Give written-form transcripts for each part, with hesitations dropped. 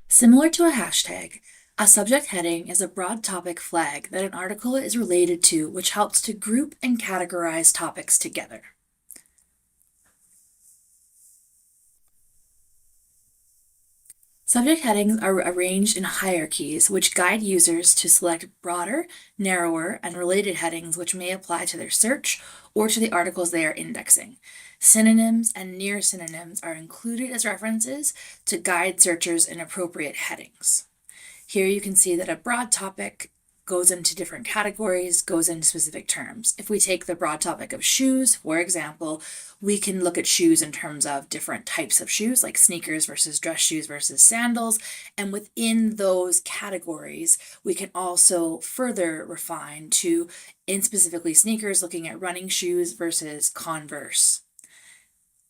Similar to a hashtag, a subject heading is a broad topic flag that an article is related to, which helps to group and categorize topics together. Subject headings are arranged in hierarchies, which guide users to select broader, narrower, and related headings which may apply to their search or to the articles they are indexing. Synonyms and near synonyms are included as references to guide searchers in appropriate headings. Here you can see that a broad topic goes into different categories, goes into specific terms. If we take the broad topic of shoes, for example, we can look at shoes in terms of different types of shoes, like sneakers versus dress shoes versus sandals. And within those categories, we can also further refine to, in specifically sneakers, looking at running shoes versus Converse.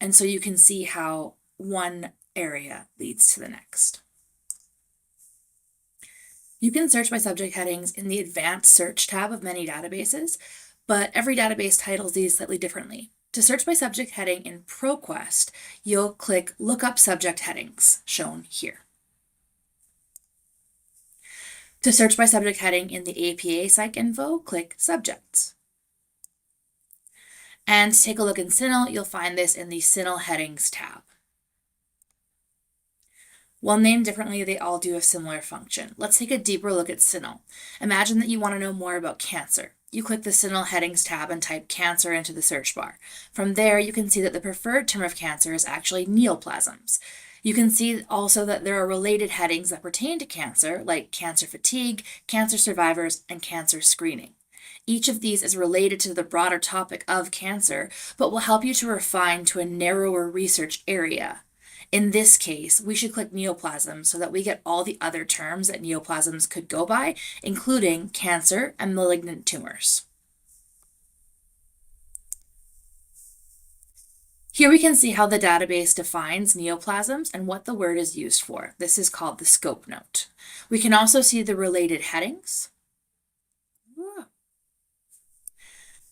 And so you can see how one area leads to the next. You can search by subject headings in the advanced search tab of many databases, but every database titles these slightly differently. To search by subject heading in ProQuest, you'll click Look Up Subject Headings, shown here. To search by subject heading in the APA PsycInfo, click Subjects. And to take a look in CINAHL, you'll find this in the CINAHL Headings tab. While named differently, they all do a similar function. Let's take a deeper look at CINAHL. Imagine that you want to know more about cancer. You click the CINAHL Headings tab and type cancer into the search bar. From there, you can see that the preferred term of cancer is actually neoplasms. You can see also that there are related headings that pertain to cancer, like cancer fatigue, cancer survivors, and cancer screening. Each of these is related to the broader topic of cancer, but will help you to refine to a narrower research area. In this case, we should click neoplasms so that we get all the other terms that neoplasms could go by, including cancer and malignant tumors. Here we can see how the database defines neoplasms and what the word is used for. This is called the scope note. We can also see the related headings.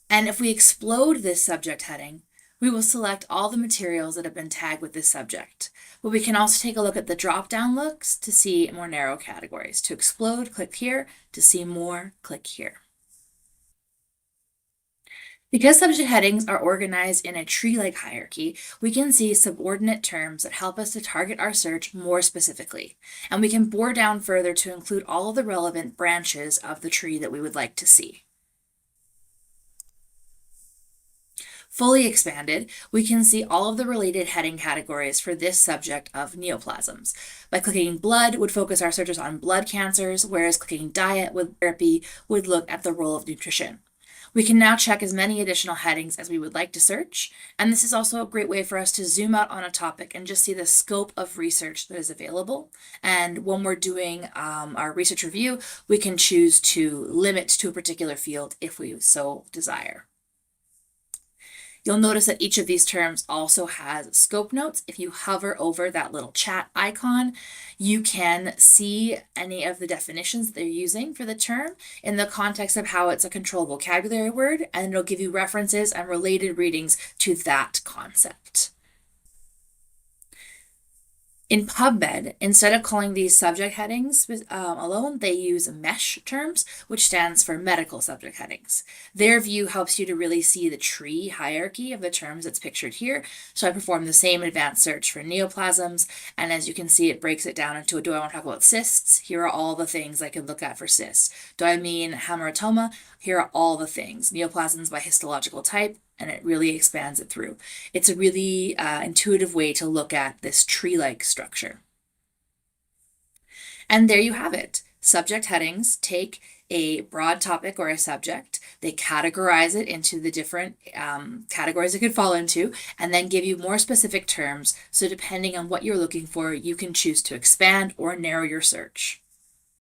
And if we explode this subject heading, we will select all the materials that have been tagged with this subject. But we can also take a look at the drop-down looks to see more narrow categories. To explode, click here. To see more, click here. Because subject headings are organized in a tree-like hierarchy, we can see subordinate terms that help us to target our search more specifically. And we can bore down further to include all of the relevant branches of the tree that we would like to see. Fully expanded, we can see all of the related heading categories for this subject of neoplasms. By clicking blood would focus our searches on blood cancers, whereas clicking diet with therapy would look at the role of nutrition. We can now check as many additional headings as we would like to search, and this is also a great way for us to zoom out on a topic and just see the scope of research that is available. And when we're doing our research review, we can choose to limit to a particular field if we so desire. You'll notice that each of these terms also has scope notes. If you hover over that little chat icon, you can see any of the definitions they're using for the term in the context of how it's a controlled vocabulary word, and it'll give you references and related readings to that concept. In PubMed, instead of calling these subject headings alone, they use MESH terms, which stands for medical subject headings. Their view helps you to really see the tree hierarchy of the terms that's pictured here. So I performed the same advanced search for neoplasms, and as you can see, it breaks it down into, do I want to talk about cysts? Here are all the things I can look at for cysts. Do I mean hamartoma? Here are all the things. Neoplasms by histological type, and it really expands it through. It's a really intuitive way to look at this tree-like structure. And there you have it. Subject headings take a broad topic or a subject, they categorize it into the different categories it could fall into, and then give you more specific terms. So depending on what you're looking for, you can choose to expand or narrow your search.